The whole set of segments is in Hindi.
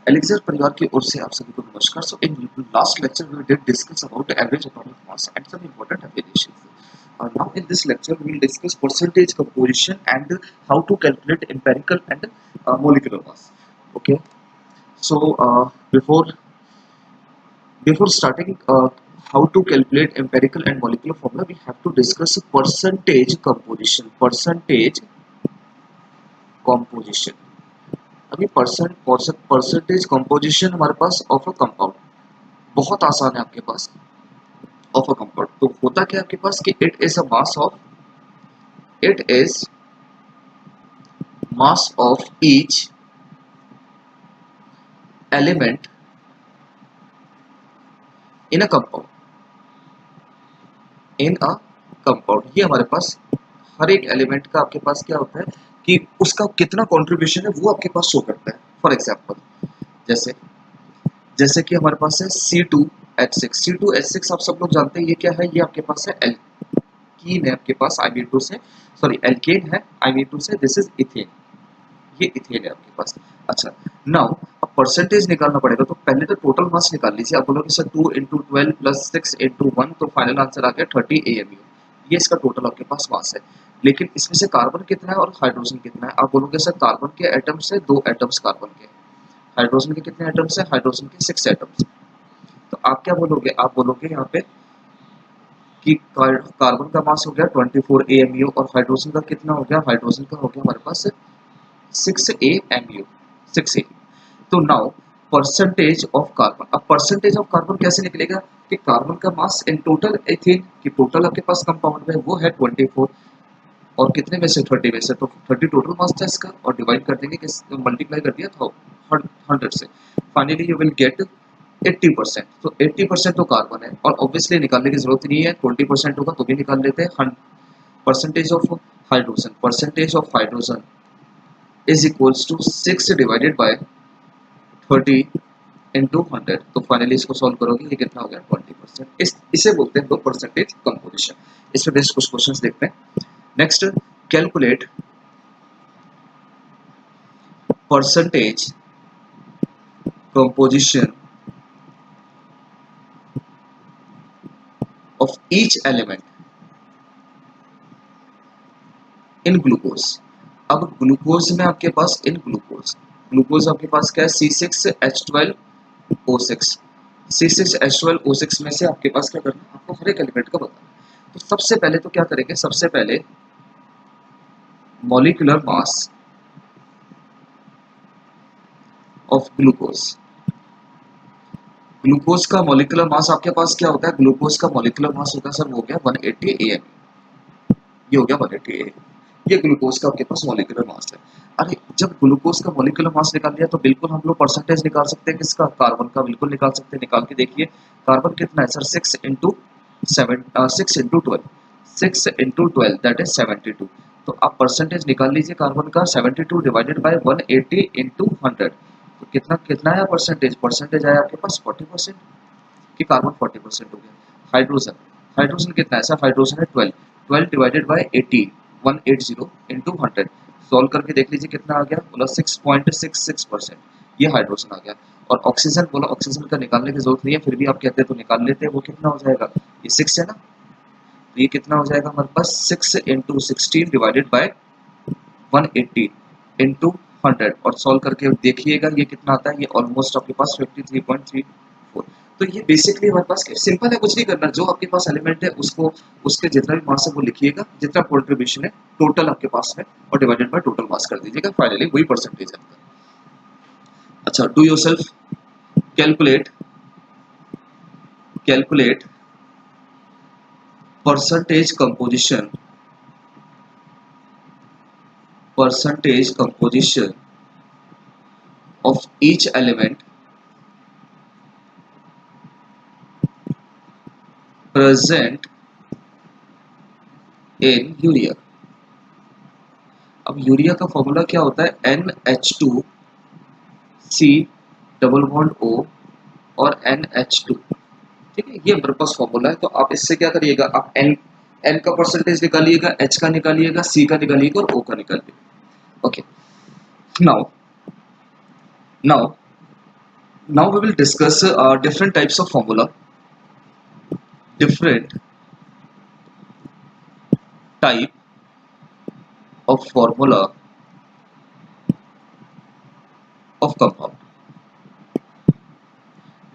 एलिक्सर परिवार की ओर से आप सभी को नमस्कार। So in last lecture we did discuss about the average atomic mass and some important applications. Now in this lecture we will discuss percentage composition and how to calculate empirical and molecular mass. Okay. So before starting how to calculate empirical and molecular formula, we have to discuss percentage composition. Percentage composition. अभी परसेंटेज कंपोजिशन हमारे पास ऑफ अ कंपाउंड बहुत आसान है आपके पास ऑफ अ कंपाउंड। तो होता क्या है आपके पास कि it is mass of each element in a compound ये हमारे पास हर एक एलिमेंट का आपके पास क्या होता है कि उसका कितना कंट्रीब्यूशन है वो आपके पास शो करता है। फॉर एग्जांपल जैसे जैसे कि हमारे पास है C2H6। C2H6 आप सब लोग जानते हैं ये क्या है, ये आपके पास है एल्कीन है आपके पास Imine2 से, सॉरी एल्केन है Imine2 से, दिस इज इथेन, ये इथेन है आपके पास। अच्छा, नाउ अब परसेंटेज निकालना पड़ेगा तो पहले तो टोटल मास निकाल लीजिए। आप बोलोगे सर 2 × 12 + 6 × 1, तो फाइनल आंसर आ गया 30 AMU। ये इसका टोटल आपके पास मास है। लेकिन इसमें से कार्बन कितना है और हाइड्रोजन कितना है? आप बोलोगे सर कार्बन के एटम्स है 2 एटम्स कार्बन के, हाइड्रोजन के कितने एटम्स है? हाइड्रोजन के 6 एटम्स। तो आप क्या बोलोगे? आप बोलोगे यहाँ पे कि कार्बन का मास हो गया 24 AMU और हाइड्रोजन का कितना हो गया? हाइड्रोजन का हो गया हमारे पास 6 AMU, 6 A। तो नाउ परसेंटेज ऑफ कार्बन। अब परसेंटेज ऑफ कार्बन कैसे निकलेगा कि कार्बन का मास इन टोटल एथेन की टोटल आपके पास कंपाउंड में वो है 24 और कितने में से 30 में से, तो 30 टोटल मास था इसका और डिवाइड कर देंगे कि मल्टीप्लाई कर दिया था 100 से, फाइनली यू विल गेट 80%। तो 80% तो कार्बन है और ऑब्वियसली निकालने की जरूरत नहीं है, 20% होगा तो भी निकाल लेते हैं। Percentage of hydrogen is equals to 6 divided by 30 into 100। तो फाइनली इसको सॉल्व करोगे ये कितना हो गया 20%। इसे बोलते हैं लोग परसेंटेज कंपोजिशन। इस पे बेस्ड कुछ क्वेश्चंस देखते हैं। Next, calculate percentage composition of each element in glucose. अब ग्लूकोज में आपके पास ग्लूकोज आपके पास क्या है? C6H12O6। C6H12O6 में से आपके पास क्या करना है? आपको हर एक एलिमेंट का बताना है। तो सबसे पहले तो क्या करेंगे? सबसे पहले molecular mass of glucose. Glucose का मॉलिक्यूलर मास आपके पास क्या होता है? ग्लूकोज का मॉलिक्यूलर मास होता है सर, वो गया 180 AM। ये हो गया 180 AM। ये ग्लूकोज का आपके पास मॉलिक्यूलर मास है। अरे जब ग्लूकोज का मॉलिक्यूलर मास निकाल लिया तो बिल्कुल हम लोग परसेंटेज निकाल सकते हैं किसका? कार्बन का बिल्कुल निकाल सकते हैं। निकाल के देखिए कार्बन कितना है सर? 6 × 12 that is 72। तो आप परसेंटेज निकाल लीजिए कार्बन का, 72 डिवाइडेड बाय 180 × 100, तो कितना कितना आया परसेंटेज? परसेंटेज आया आपके पास 40% कि कार्बन 40% हो गया। हाइड्रोजन कितना है सर? हाइड्रोजन है 12 डिवाइडेड बाय 80 180 × 100। सॉल्व करके देख लीजिए कितना आ गया, बोला 6.66%। ये हाइड्रोजन आ गया। और ऑक्सीजन बोला, ऑक्सीजन का निकालने की जरूरत नहीं है, फिर भी आप कहते हैं तो निकाल लेते हैं। वो कितना हो जाएगा? ये 6 है ना, तो ये कितना हो जाएगा हमारे पास? 6 × 16 डिवाइडेड बाय 180 × 100 और सॉल्व करके देखिएगा ये कितना आता है। ये ऑलमोस्ट आपके पास 53.34। तो ये बेसिकली हमारे पास सिंपल है, कुछ नहीं करना। जो आपके पास एलिमेंट है उसको उसके जितना भी मास है वो लिखिएगा, जितना कंट्रीब्यूशन है टोटल आपके पास है और डिवाइडेड बाय टोटल मास कर दीजिएगा, फाइनली वही परसेंटेज है। अच्छा, do yourself calculate percentage composition of each element present in urea. अब यूरिया का फॉर्मूला क्या होता है? NH2C डबल बॉन्ड O और NH2। ठीक है, ये हमारे पास फॉर्मूला है। तो आप इससे क्या करिएगा? आप N का परसेंटेज निकालिएगा, H का निकालिएगा, C का निकालिएगा और O का निकालिएगा। Okay, now Now we will discuss different types of formula, different type of formula of compound,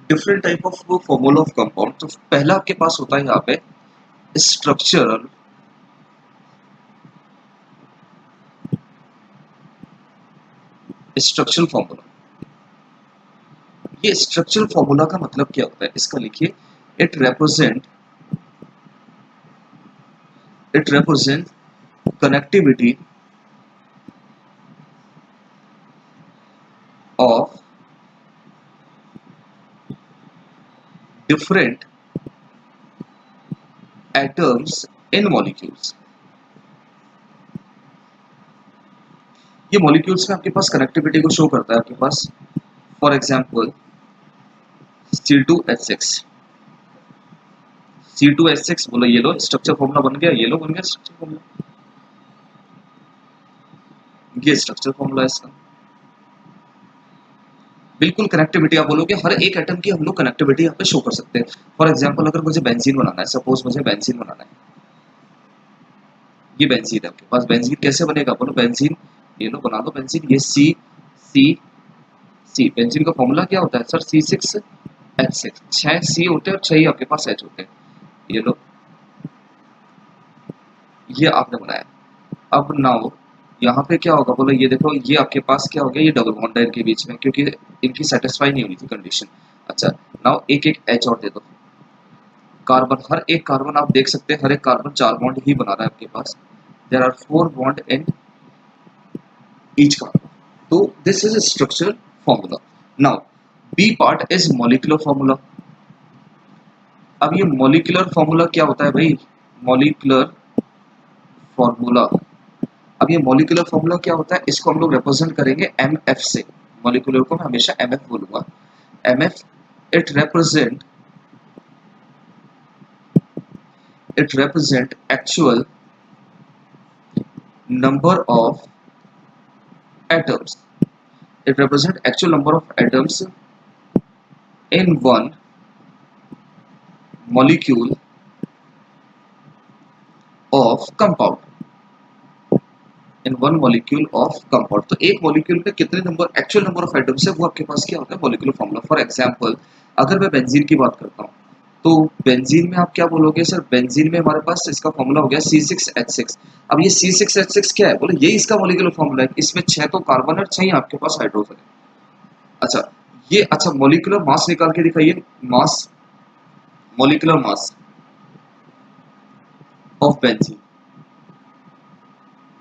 different type of formula of compound. तो पहला आपके पास होता है यहाँ पे स्ट्रक्चरल स्ट्रक्चरल फॉर्मूला। ये स्ट्रक्चरल फॉर्मूला का मतलब क्या होता है, इसका लिखिए, it represent connectivity of different atoms in molecules। ये मॉलिक्यूल्स में आपके पास कनेक्टिविटी को शो करता है आपके पास। फॉर एग्जांपल C2H6, C2H6 बोला, ये लो स्ट्रक्चर फॉर्मूला बन गया, ये लो बन गया स्ट्रक्चर फॉर्मूला, ये स्ट्रक्चर फॉर्मूला है इसका। बिल्कुल कनेक्टिविटी, आप बोलोगे हर एक एटम की हम लोग कनेक्टिविटी यहाँ पे शो कर सकते हैं। फॉर एग्जांपल अगर मुझे बेंजीन बनाना है, सपोज मुझे बेंजीन बनाना है, ये बेंजीन है आपके पास। बेंजीन कैसे बनेगा, बोलो बेंजीन, ये लो बना दो बेंजीन, ये सी सी सी, बेंजीन का फॉर्मूला क्या होता है सर, C6H6, 6 सी होते हैं और 6 ही आपके पास H होते हैं। ये लो, ये आपने बनाया। अब नाउ यहाँ पे क्या होगा, बोलो ये देखो, ये आपके पास क्या हो गया, ये डबल बॉन्ड है इनके बीच में, क्योंकि इनकी सेटिस्फाई नहीं हुई थी कंडीशन। अच्छा, नाउ एक एक H और दे दो। कार्बन, हर एक कार्बन आप देख सकते हैं, हर एक कार्बन 4 बॉन्ड ही बना रहा है आपके पास। There are 4 bond in each carbon. तो this is a structural formula. Now B part is molecular formula. अब ये molecular formula क्या होता है भाई, molecular formula। अब ये molecular formula क्या होता है, इसको हम लोग represent करेंगे MF से। molecular को मैं हमेशा MF बोलूंगा। MF it represent actual number of atoms. It represent actual number of atoms in one molecule of compound। In one molecule of compound, तो एक मॉलिक्यूल में कितने number, actual number of atoms है, वो आपके पास क्या होता है, मॉलिक्यूलर फॉर्मूला। फॉर एग्जांपल अगर मैं बेंजीन की बात करता हूँ, तो बेंजीन में आप क्या बोलोगे सर, बेंजीन में हमारे पास इसका फॉर्मूला हो गया C6H6। अब ये C6H6 क्या है, बोले ये इसका मॉलिक्यूलर फॉर्मूला है। इसमें 6 तो कार्बन और 6 ही आपके पास हाइड्रोजन है। अच्छा, ये अच्छा मॉलिक्यूलर मास निकाल के दिखाइए, mass, molecular mass of benzene.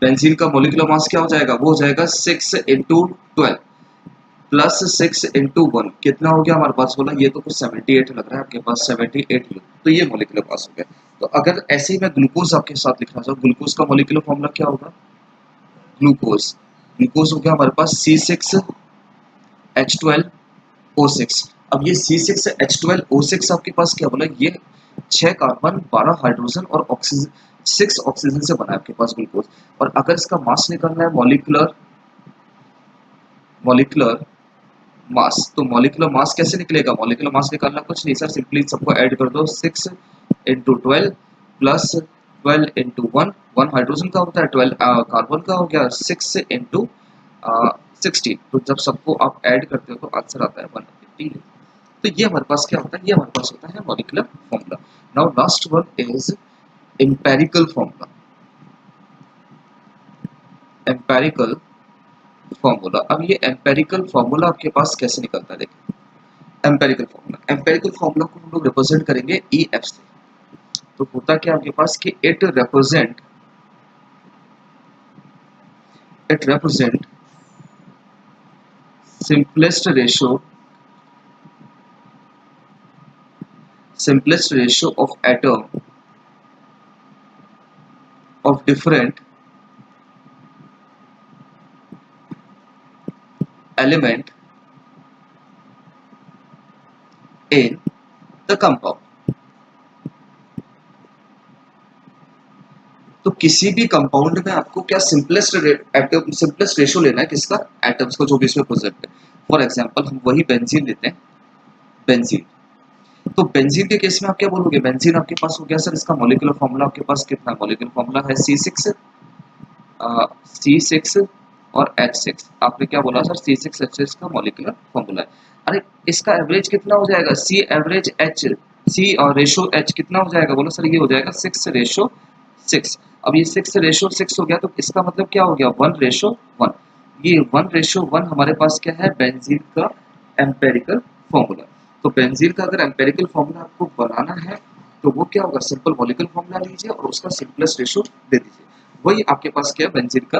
Benzene का मॉलिक्यूलर मास क्या हो जाएगा, वो हो जाएगा 6 इंटू 12 प्लस 6 इंटू 1, कितना हो गया हमारे पास, बोला ये तो कुछ 78 लग रहा है आपके पास, 78 यू। तो ये मॉलिक्यूलर मास हो गया। तो अगर ऐसे ही मैं ग्लूकोज आपके साथ लिखना चाहूँ, ग्लूकोज का मॉलिक्यूलर फॉर्मूला क्या होगा, ग्लूकोज, ग्लूकोज हो गया हमारे पास C6H12O6। अब ये C6H12O6 आपके पास क्या बोला, ये 6 कार्बन 12 हाइड्रोजन और ऑक्सीजन, 6 ऑक्सीजन से बना है आपके पास ग्लूकोज। और अगर इसका मास निकालना है, मॉलिक्यूलर मास, तो मॉलिक्यूलर मास कैसे निकलेगा, मॉलिक्यूलर मास निकालना कुछ नहीं सर, सिंपली सबको ऐड कर दो, 6 इंटू 12 प्लस 12 इंटू 1, 1 हाइड्रोजन का होता है, 12 कार्बन का हो गया, 6 इंटू 16। तो जब सबको आप ऐड करते हो तो आंसर आता है 180। तो ये हमारे पास क्या होता है, ये हमारे पास होता है molecular formula. Now last one is empirical formula. Empirical formula, अब ये एम्पेरिकल फॉर्मूला आपके पास कैसे निकलता है, देखिए एम्पेरिकल फॉर्मूला, एम्पेरिकल फॉर्मूला को हम लोग रिप्रेजेंट करेंगे EF से। तो होता क्या आपके पास कि it represent simplest ratio of atom of different element in the compound। तो किसी भी कंपाउंड में आपको क्या सिंपलेस्ट रेशियो लेना है, किसका, एटम्स को, जो भी इसमें प्रेजेंट है। फॉर एग्जाम्पल हम वही बेंजीन लेते हैं, बेंजीन। तो बेंजीन के केस में आप क्या बोलोगे, बेंजीन आपके पास हो गया सर, इसका मॉलिक्यूलर फॉर्मूला आपके पास कितना, मॉलिक्यूलर फॉर्मूला है C6 और H6। आपने क्या बोला सर, C6H6 का मॉलिक्यूलर फॉर्मूला है। अरे इसका एवरेज कितना हो जाएगा, C एवरेज H, C और रेशो H कितना हो जाएगा, बोलो सर ये हो जाएगा 6:6। अब ये 6:6 हो गया, तो इसका मतलब क्या हो गया, 1:1। ये 1:1 हमारे पास क्या है, बेंजीन का एम्पेरिकल फॉर्मूला। तो बेंजीन का अगर एम्पेरिकल फॉर्मूला आपको बनाना है तो वो क्या होगा, सिंपल मॉलिक्यूलर फॉर्मूला लीजिए और उसका सिंपलेस्ट रेशो दे दीजिए, वही आपके पास क्या है बेंजीन का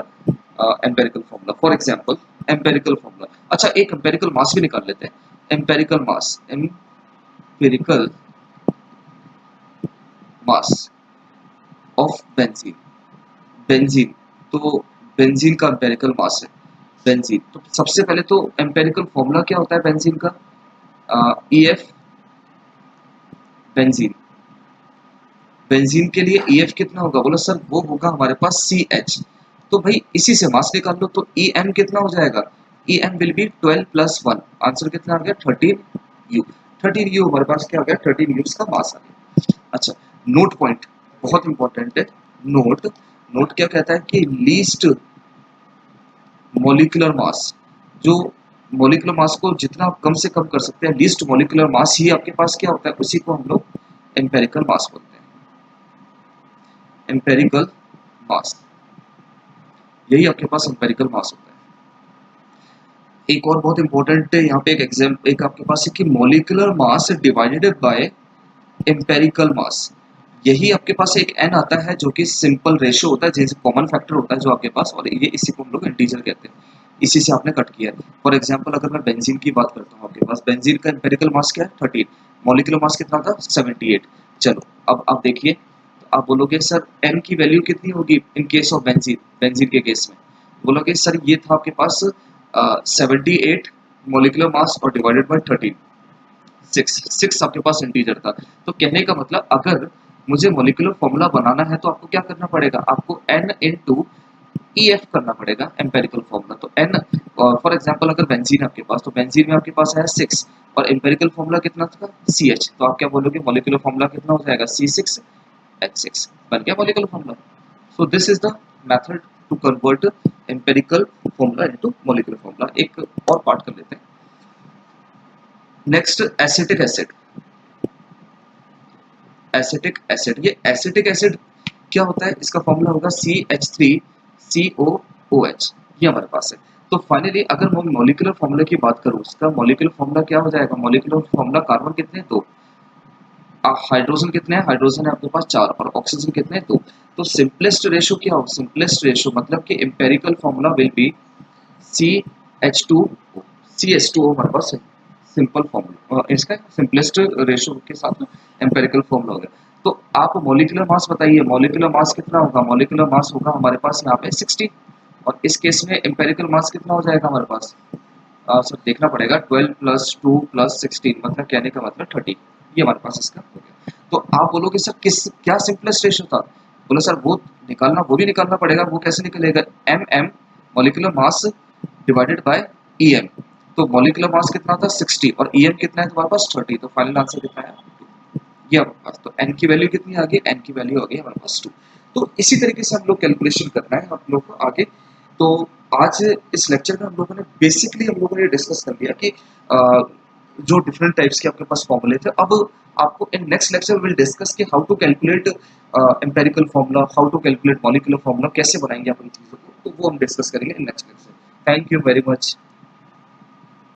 empirical formula. For example empirical formula, अच्छा एक एम्पेरिकल मास भी निकाल लेते हैं। Empirical mass of benzene, benzene तो बेंजीन का एम्पेरिकल मास है बेंजीन। तो सबसे पहले तो एम्पेरिकल फॉर्मूला क्या होता है बेंजीन का, EF बेंजीन। बेंजीन के लिए EF कितना होगा, बोलो सर वो होगा हमारे पास CH। तो भाई इसी से मास निकाल लो, तो EM कितना हो जाएगा, EM विल बी 12 + 1, आंसर कितना आ गया 13U। 13U हमारे पास क्या आ गया, 13U का मास आ गया। अच्छा नोट पॉइंट बहुत इंपॉर्टेंट है, नोट नोट क्या कहता है कि लीस्ट मॉलिक्यूलर मास, जो मॉलिक्यूलर मास को जितना आप कम से कम कर सकते हैं, लीस्ट मॉलिक्यूलर मास ही आपके पास क्या होता है, उसी को हम लोग एम्पेरिकल मास बोलते हैं, एम्पेरिकल मास, यही आपके पास एम्पेरिकल मास होता है। एक और बहुत इंपॉर्टेंट यहाँ पे एक आपके पास है कि molecular mass divided by empirical मास, यही आपके पास एक n आता है जो कि सिंपल रेशियो होता है, जैसे कॉमन फैक्टर होता है जो आपके पास, और ये इसी को हम लोग इंटीजर कहते हैं, इसी से आपने कट किया है। फॉर एग्जांपल अगर मैं बेंजीन की बात करता हूँ, आपके पास बेंजीन का एम्पेरिकल मास क्या है 13, मॉलिक्यूलर मास कितना था 78। चलो अब आप देखिए, तो आप बोलोगे सर n की वैल्यू कितनी होगी in case of benzene, benzene के केस में बोलोगे सर ये था आपके पास 78 मॉलिक्यूलर मास और डिवाइडेड बाय 13, 6 आपके पास इंटीजर था। तो कहने का मतलब अगर मुझे मॉलिक्यूलर फॉर्मूला बनाना है तो आपको क्या करना पड़ेगा, आपको n इंटू EF करना पड़ेगा एम्पेरिकल फॉर्मूला। तो n फॉर एग्जांपल अगर बेंजीन आपके पास, तो बेंजीन में आपके पास है 6 और एम्पेरिकल फॉर्मूला कितना था CH, तो आप क्या बोलोगे मॉलिक्यूलर फॉर्मूला कितना हो जाएगा C6H6, बन गया molecular formula. So this is the method to convert empirical formula into molecular formula. एक और पार्ट कर लेते हैं, next acetic acid. Acetic acid, ये एसिटिक एसिड क्या होता है, इसका फॉर्मूला होगा CH3COOH, ये हमारे पास है। तो फाइनली अगर मैं मॉलिक्यूलर फॉर्मूला की बात करूं, उसका मॉलिक्यूलर फॉर्मूला क्या हो जाएगा, मॉलिक्यूलर फॉर्मूला कार्बन कितने हैं 2, हाइड्रोजन कितने हैं, हाइड्रोजन है आपके पास 4 और ऑक्सीजन कितने हैं 2। तो सिंपलेस्ट रेशियो क्या होगा, सिंपलेस्ट रेशियो मतलब कि empirical formula will be CH2O, CH2O हमारे पास है सिंपल फॉर्मूला, इसका सिंपलेस्ट रेशियो के साथ एम्पेरिकल फॉर्मूला हो गया। तो आप मॉलिक्यूलर मास बताइए, मॉलिक्यूलर मास कितना होगा, मॉलिक्यूलर मास होगा हमारे पास यहाँ पे 60, और इस केस में एम्पेरिकल मास कितना हो जाएगा हमारे पास, सर देखना पड़ेगा 12 + 2 + 16, मतलब कहने का मतलब 30, ये हमारे पास इसका हो गया। तो आप बोलोगे सर किस क्या सिंपलेस्ट रेशियो था, बोलो सर वो निकालना, वो भी निकालना पड़ेगा, वो कैसे निकलेगा, MM molecular mass divided by EM। तो मॉलिक्यूलर मास कितना था 60 और EM कितना है तुम्हारे पास 30, तो फाइनल आंसर कितना है 2, ये हमारे पास। तो n की वैल्यू कितनी आ गई, n की वैल्यू आ गई हमारे पास 2। तो इसी तरीके से हम लोग कैलकुलेशन करना है हम लोग को आगे। तो आज इस लेक्चर में हम लोगों ने बेसिकली हम लोगों ने डिस्कस कर लिया कि जो डिफरेंट टाइप्स के आपके पास फॉर्मूले थे। अब आपको in next lecture will discuss कि how to calculate empirical formula, how to calculate molecular formula, कैसे बनाएंगे आप इन चीज़ों को, तो वो हम डिस्कस करेंगे इन next lecture. Thank you very much.